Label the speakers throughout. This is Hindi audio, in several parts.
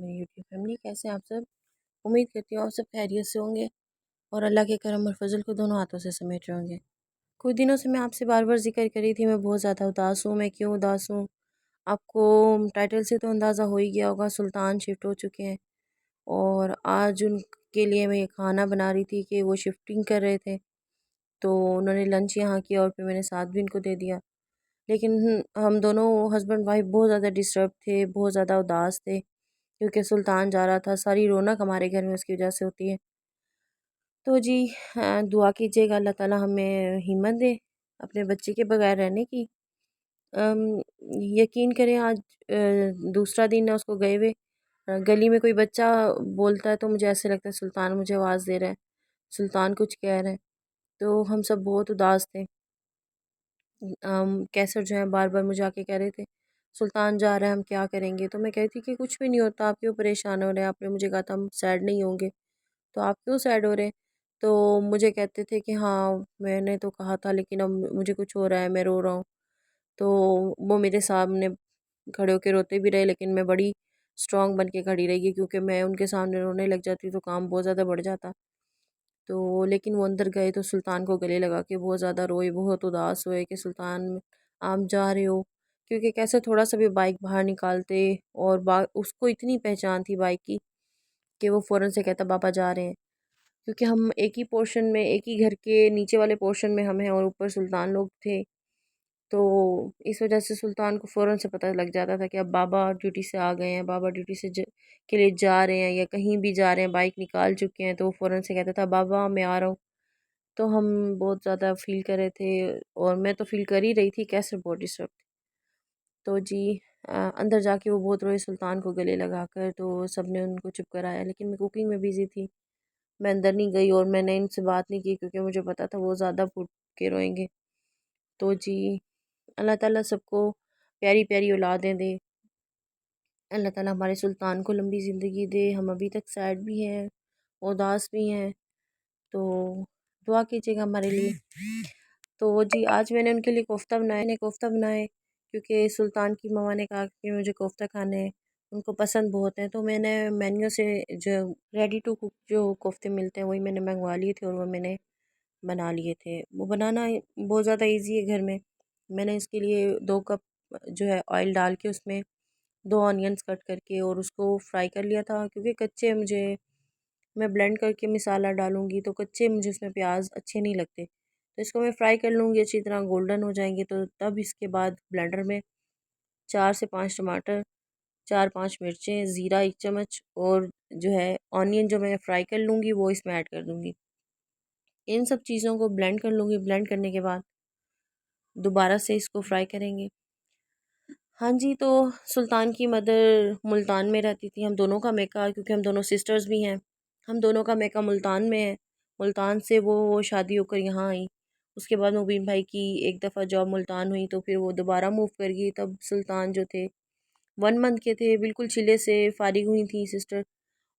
Speaker 1: मेरी यूट्यूब फैमिली, कैसे हैं आप सब। उम्मीद करती हूँ आप सब खैरियत से होंगे और अल्लाह के करम और फजल को दोनों हाथों से समेट रहे होंगे। कुछ दिनों से मैं आपसे बार बार जिक्र करी थी, मैं बहुत ज़्यादा उदास हूँ। मैं क्यों उदास हूँ, आपको टाइटल से तो अंदाज़ा हो ही गया होगा। सुल्तान शिफ्ट हो चुके हैं और आज उनके लिए मैं ये खाना बना रही थी कि वो शिफ्टिंग कर रहे थे, तो उन्होंने लंच यहाँ किया और फिर मैंने साथ भी इनको दे दिया। लेकिन हम दोनों हस्बैंड वाइफ बहुत ज़्यादा डिस्टर्ब थे, बहुत ज़्यादा उदास थे, क्योंकि सुल्तान जा रहा था। सारी रौनक हमारे घर में उसकी वजह से होती है। तो जी दुआ कीजिएगा अल्लाह ताला हमें हिम्मत दे अपने बच्चे के बगैर रहने की। अम, यकीन करें आज दूसरा दिन है उसको गए हुए। गली में कोई बच्चा बोलता है तो मुझे ऐसे लगता है सुल्तान मुझे आवाज़ दे रहा है, सुल्तान कुछ कह रहा है। तो हम सब बहुत उदास थे। कैसर जो है बार बार मुझे आके कह रहे थे सुल्तान जा रहा है, हम क्या करेंगे। तो मैं कहती कि कुछ भी नहीं होता, आप क्यों परेशान हो रहे हैं। आपने मुझे कहा था हम सैड नहीं होंगे, तो आप क्यों सैड हो रहे हैं। तो मुझे कहते थे कि हाँ मैंने तो कहा था, लेकिन अब मुझे कुछ हो रहा है, मैं रो रहा हूँ। तो वो मेरे सामने खड़े होकर रोते भी रहे, लेकिन मैं बड़ी स्ट्रांग बन के खड़ी रही, क्योंकि मैं उनके सामने रोने लग जाती तो काम बहुत ज़्यादा बढ़ जाता। तो लेकिन वो अंदर गए तो सुल्तान को गले लगा के बहुत ज़्यादा रोए, बहुत उदास हुए कि सुल्तान आप जा रहे हो। क्योंकि कैसे थोड़ा सा भी बाइक बाहर निकालते और उसको इतनी पहचान थी बाइक की कि वो फ़ौरन से कहता पापा जा रहे हैं। क्योंकि हम एक ही पोर्शन में, एक ही घर के नीचे वाले पोर्शन में हम हैं और ऊपर सुल्तान लोग थे। तो इस वजह से सुल्तान को फ़ौरन से पता लग जाता था कि अब बाबा ड्यूटी से आ गए हैं, बाबा ड्यूटी से के लिए जा रहे हैं या कहीं भी जा रहे हैं, बाइक निकाल चुके हैं। तो वो फ़ौरन से कहता था बाबा मैं आ रहा हूँ। तो हम बहुत ज़्यादा फ़ील कर रहे थे और मैं तो फ़ील कर ही रही थी, कैसे बहुत डिस्टर्ब थी। तो जी अंदर जाके वो बहुत रोए सुल्तान को गले लगाकर, तो सब ने उनको चुप कराया। लेकिन मैं कुकिंग में बिज़ी थी, मैं अंदर नहीं गई और मैंने इनसे बात नहीं की, क्योंकि मुझे पता था वो ज़्यादा फूट के रोएंगे। तो जी अल्लाह ताला सबको प्यारी प्यारी औलादें दे। अल्लाह ताला हमारे सुल्तान को लंबी ज़िंदगी दे। हम अभी तक सैड भी हैं, उदास भी हैं, तो दुआ कीजिएगा हमारे लिए। तो जी आज मैंने उनके लिए कोफ्ता बनाए, क्योंकि सुल्तान की मम्मा ने कहा कि मुझे कोफ्ता खाने हैं, उनको पसंद बहुत है। तो मैंने मेन्यू से जो रेडी टू कुक जो कोफ्ते मिलते हैं वही मैंने मंगवा लिए थे और वो मैंने बना लिए थे। वो बनाना बहुत ज़्यादा इजी है घर में। मैंने इसके लिए 2 कप जो है ऑयल डाल के उसमें 2 ऑनियंस कट करके और उसको फ्राई कर लिया था, क्योंकि कच्चे मुझे, मैं ब्लेंड करके मसाला डालूंगी तो कच्चे मुझे उसमें प्याज अच्छे नहीं लगते। तो इसको मैं फ्राई कर लूँगी अच्छी तरह, गोल्डन हो जाएंगे तो तब इसके बाद ब्लेंडर में 4 से 5 टमाटर, 4-5 मिर्चें, ज़ीरा 1 चम्मच और जो है ऑनियन जो मैं फ्राई कर लूँगी वो इसमें ऐड कर दूँगी। इन सब चीज़ों को ब्लेंड कर लूँगी। ब्लेंड करने के बाद दोबारा से इसको फ्राई करेंगे। हाँ जी, तो सुल्तान की मदर मुल्तान में रहती थी। हम दोनों का मेका, क्योंकि हम दोनों सिस्टर्स भी हैं, हम दोनों का मेका मुल्तान में है। मुल्तान से वो शादी होकर यहाँ आई। उसके बाद मुबीन भाई की एक दफ़ा जॉब मुल्तान हुई, तो फिर वो दोबारा मूव कर गई। तब सुल्तान जो थे 1 मंथ के थे, बिल्कुल चिल्ले से फारिग हुई थी सिस्टर,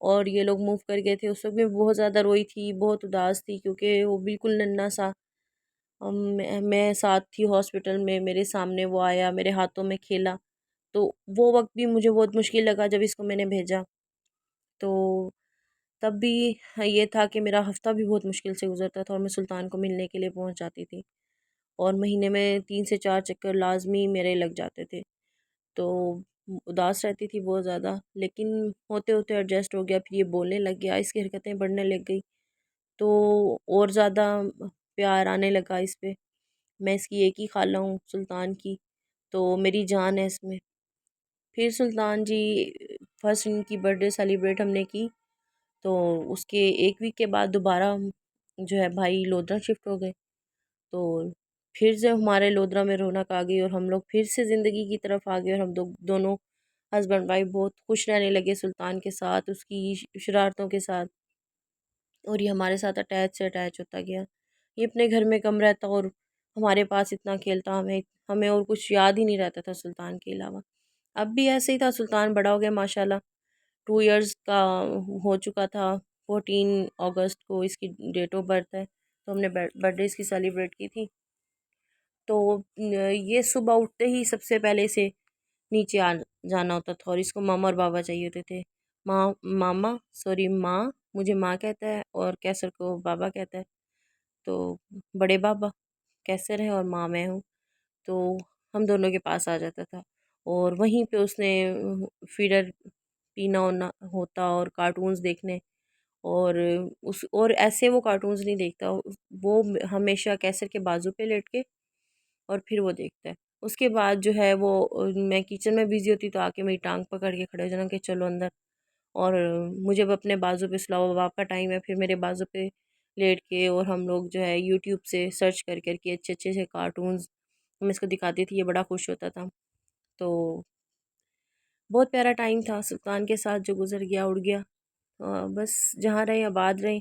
Speaker 1: और ये लोग मूव कर गए थे। उस वक्त में बहुत ज़्यादा रोई थी, बहुत उदास थी, क्योंकि वो बिल्कुल नन्ना सा, मैं साथ थी हॉस्पिटल में, मेरे सामने वो आया, मेरे हाथों में खेला। तो वो वक्त भी मुझे बहुत मुश्किल लगा जब इसको मैंने भेजा। तो तब भी ये था कि मेरा हफ्ता भी बहुत मुश्किल से गुजरता था और मैं सुल्तान को मिलने के लिए पहुंच जाती थी, और महीने में 3 से 4 चक्कर लाजमी मेरे लग जाते थे। तो उदास रहती थी बहुत ज़्यादा, लेकिन होते होते एडजस्ट हो गया। फिर ये बोलने लग गया, इसकी हरकतें बढ़ने लग गई, तो और ज़्यादा प्यार आने लगा इस पे। मैं इसकी एक ही खाला हूँ सुल्तान की, तो मेरी जान है इसमें। फिर सुल्तान जी फर्स्ट इनकी बर्थडे सेलिब्रेट हमने की, तो उसके 1 वीक के बाद दोबारा हम जो है भाई लोधरा शिफ्ट हो गए। तो फिर जब हमारे लोधरा में रौनक आ गई और हम लोग फिर से ज़िंदगी की तरफ आ गए, और हम दोनों हस्बैंड वाइफ बहुत खुश रहने लगे सुल्तान के साथ, उसकी शरारतों के साथ, और ये हमारे साथ अटैच से अटैच होता गया। ये अपने घर में कम रहता और हमारे पास इतना खेलता, हमें हमें और कुछ याद ही नहीं रहता था सुल्तान के अलावा। अब भी ऐसे ही था, सुल्तान बड़ा हो गया माशाल्लाह। 2 इयर्स का हो चुका था। 14 अगस्त को इसकी डेट ऑफ बर्थ है, तो हमने बर्थडे इसकी सेलिब्रेट की थी। तो ये सुबह उठते ही सबसे पहले से नीचे आ जाना होता था, और इसको मामा और बाबा चाहिए होते थे। माँ मुझे माँ कहता है और कैसर को बाबा कहता है। तो बड़े बाबा कैसर है और माँ मैं हूँ। तो हम दोनों के पास आ जाता था और वहीं पे उसने फीडर पीना होना होता और कार्टून्स देखने। और उस और ऐसे वो कार्टून्स नहीं देखता, वो हमेशा कैसर के बाजू पे लेट के और फिर वो देखता है। उसके बाद जो है वो मैं किचन में बिज़ी होती तो आके मेरी टांग पकड़ के खड़े हो जाना कि चलो अंदर। और मुझे अब अपने बाजू पे सुलाओ, बाप का टाइम है, फिर मेरे बाजू पे लेट के और हम लोग जो है यूट्यूब से सर्च कर कर के अच्छे अच्छे से कार्टून्स मैं इसको दिखाती थी, ये बड़ा खुश होता था। तो बहुत प्यारा टाइम था सुल्तान के साथ जो गुजर गया उड़ गया। बस जहाँ रहे आबाद रहे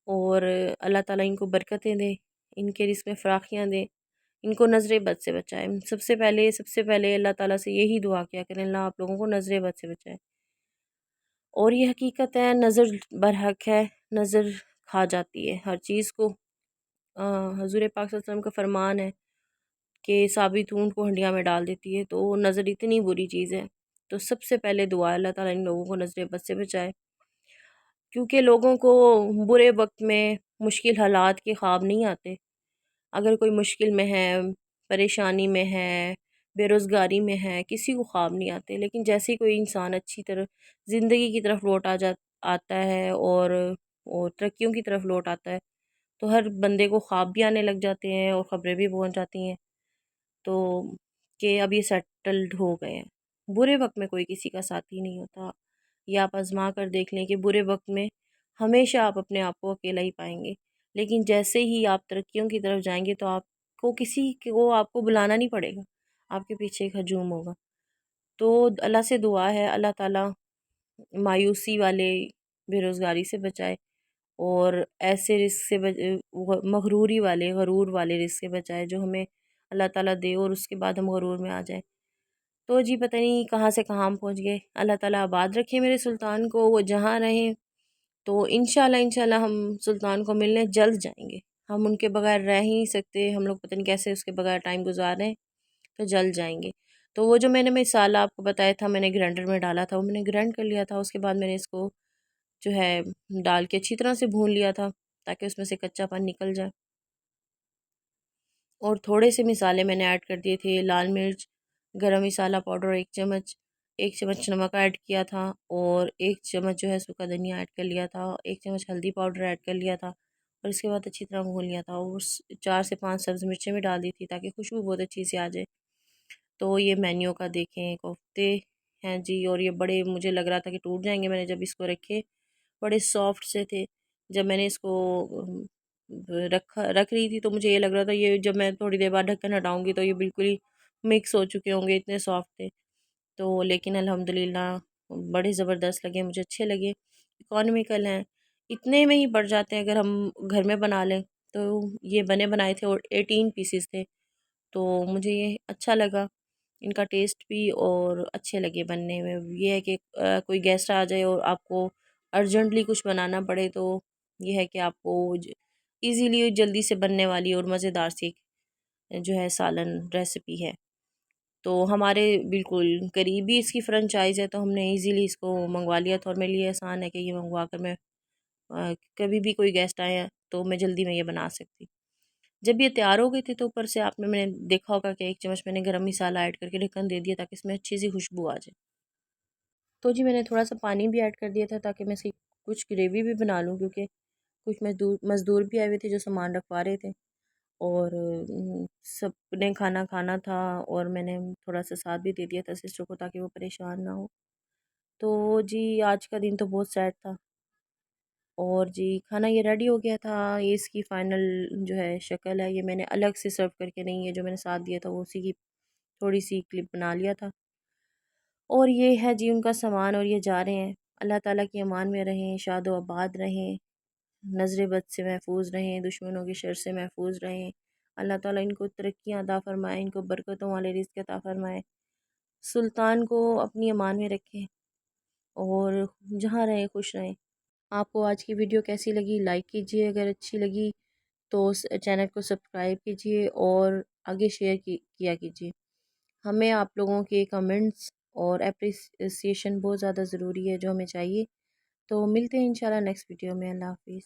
Speaker 1: और अल्लाह ताला इनको बरकतें दे, इनके रिस्क में फराखियाँ दे, इनको नज़र बद से बचाए। सबसे पहले अल्लाह ताला से यही दुआ किया करें, अल्लाह आप लोगों को नज़र बद से बचाए। और ये हकीकत है, नज़र बरहक है, नज़र खा जाती है हर चीज़ को। हजूर पाक सल्लल्लाहु अलैहि वसल्लम का फरमान है कि साबित ऊँट को हंडिया में डाल देती है। तो नज़र इतनी बुरी चीज़ है। तो सबसे पहले दुआ अल्लाह ताला इन लोगों को नज़र बद से बचाए, क्योंकि लोगों को बुरे वक्त में मुश्किल हालात के ख्वाब नहीं आते। अगर कोई मुश्किल में है, परेशानी में है, बेरोज़गारी में है, किसी को ख्वाब नहीं आते। लेकिन जैसे ही कोई इंसान अच्छी तरह ज़िंदगी की तरफ लौट आता है और तरक्कियों की तरफ लौट आता है, तो हर बंदे को ख्वाब भी आने लग जाते हैं और ख़बरें भी पहुंच जाती हैं। तो कि अब ये सेटल्ड हो गए हैं। बुरे वक्त में कोई किसी का साथी नहीं होता। ये आप आज़मा कर देख लें कि बुरे वक्त में हमेशा आप अपने आप को अकेला ही पाएंगे। लेकिन जैसे ही आप तरक्कियों की तरफ जाएंगे तो आपको किसी को आपको बुलाना नहीं पड़ेगा, आपके पीछे एक हजूम होगा। तो अल्लाह से दुआ है, अल्लाह ताला मायूसी वाले बेरोज़गारी से बचाए और ऐसे रिस्क से मगरूरी वाले गरूर वाले रिस्क से बचाए जो हमें अल्लाह ताला दे और उसके बाद हम गरूर में आ जाए। तो जी पता नहीं कहाँ से कहाँ हम पहुँच गए। अल्लाह ताला आबाद रखे मेरे सुल्तान को, वो जहाँ रहें। तो इंशाल्लाह इंशाल्लाह हम सुल्तान को मिलने जल्द जाएंगे। हम उनके बगैर रह ही नहीं सकते, हम लोग पता नहीं कैसे उसके बगैर टाइम गुजार रहे हैं। तो जल्द जाएंगे। तो वो जो मैंने मिसाला आपको बताया था, मैंने ग्राइंडर में डाला था, वो मैंने ग्राइंड कर लिया था। उसके बाद मैंने इसको जो है डाल के अच्छी तरह से भून लिया था ताकि उसमें से कच्चापन निकल जाए। और थोड़े से मिसाले मैंने ऐड कर दिए थे, लाल मिर्च, गरम मसाला पाउडर 1 चम्मच, 1 चम्मच नमक ऐड किया था और 1 चम्मच जो है सूखा धनिया ऐड कर लिया था, 1 चम्मच हल्दी पाउडर ऐड कर लिया था और इसके बाद अच्छी तरह भून लिया था। और 4 से 5 सब्ज़ मिर्चें भी डाल दी थी ताकि खुशबू बहुत अच्छी सी आ जाए। तो ये मेन्यू का देखें कोफ्ते हैं जी, और ये बड़े मुझे लग रहा था कि टूट जाएंगे। मैंने जब इसको रखे बड़े सॉफ्ट से थे। जब मैंने इसको रख रही थी तो मुझे ये लग रहा था ये जब मैं थोड़ी देर बाद ढक्कन हटाऊंगी तो ये बिल्कुल ही मिक्स हो चुके होंगे, इतने सॉफ्ट थे। तो लेकिन अल्हम्दुलिल्लाह बड़े ज़बरदस्त लगे, मुझे अच्छे लगे, इकोनॉमिकल हैं, इतने में ही पड़ जाते हैं अगर हम घर में बना लें। तो ये बने बनाए थे और 18 पीसेस थे। तो मुझे ये अच्छा लगा, इनका टेस्ट भी, और अच्छे लगे बनने में। ये है कि कोई गेस्ट आ जाए और आपको अर्जेंटली कुछ बनाना पड़े तो ये है कि आपको इजीली जल्दी से बनने वाली और मज़ेदार सी जो है सालन रेसिपी है। तो हमारे बिल्कुल करीबी इसकी फ्रेंचाइज़ है तो हमने इजीली इसको मंगवा लिया था और मेरे लिए आसान है कि ये मंगवा कर मैं कभी भी कोई गेस्ट आए हैं तो मैं जल्दी में ये बना सकती। जब ये तैयार हो गई थी तो ऊपर से आपने मैंने देखा होगा कि 1 चम्मच मैंने गरम मसाला ऐड करके ढक्कन दे दिया ताकि इसमें अच्छी सी खुशबू आ जाए। तो जी मैंने थोड़ा सा पानी भी ऐड कर दिया था ताकि मैं इसकी कुछ ग्रेवी भी बना लूँ, क्योंकि कुछ मज़दूर भी आए हुए थे जो सामान रखवा रहे थे और सबने खाना खाना था और मैंने थोड़ा सा साथ भी दे दिया था सिस्टर को ताकि वो परेशान ना हो। तो जी आज का दिन तो बहुत सैड था और जी खाना ये रेडी हो गया था। ये इसकी फ़ाइनल जो है शक्ल है, ये मैंने अलग से सर्व करके नहीं, है जो मैंने साथ दिया था वो उसी की थोड़ी सी क्लिप बना लिया था। और ये है जी उनका सामान और ये जा रहे हैं। अल्लाह ताला की अमान में रहें, शादो आबाद रहें, नज़र बद से महफूज रहें, दुश्मनों की शर से महफूज रहें। अल्लाह ताला इनको तरक्कियाँ अता फ़रमाए, इनको बरकतों वाले रिज़्क़ अता फ़रमाए, सुल्तान को अपनी अमान में रखें और जहाँ रहें खुश रहें। आपको आज की वीडियो कैसी लगी लाइक कीजिए, अगर अच्छी लगी तो चैनल को सब्सक्राइब कीजिए और आगे शेयर किया कीजिए। हमें आप लोगों के कमेंट्स और अप्रिसिएशन बहुत ज़्यादा ज़रूरी है जो हमें चाहिए। तो मिलते हैं इंशाल्लाह नेक्स्ट वीडियो में। अल्लाह हाफिज़।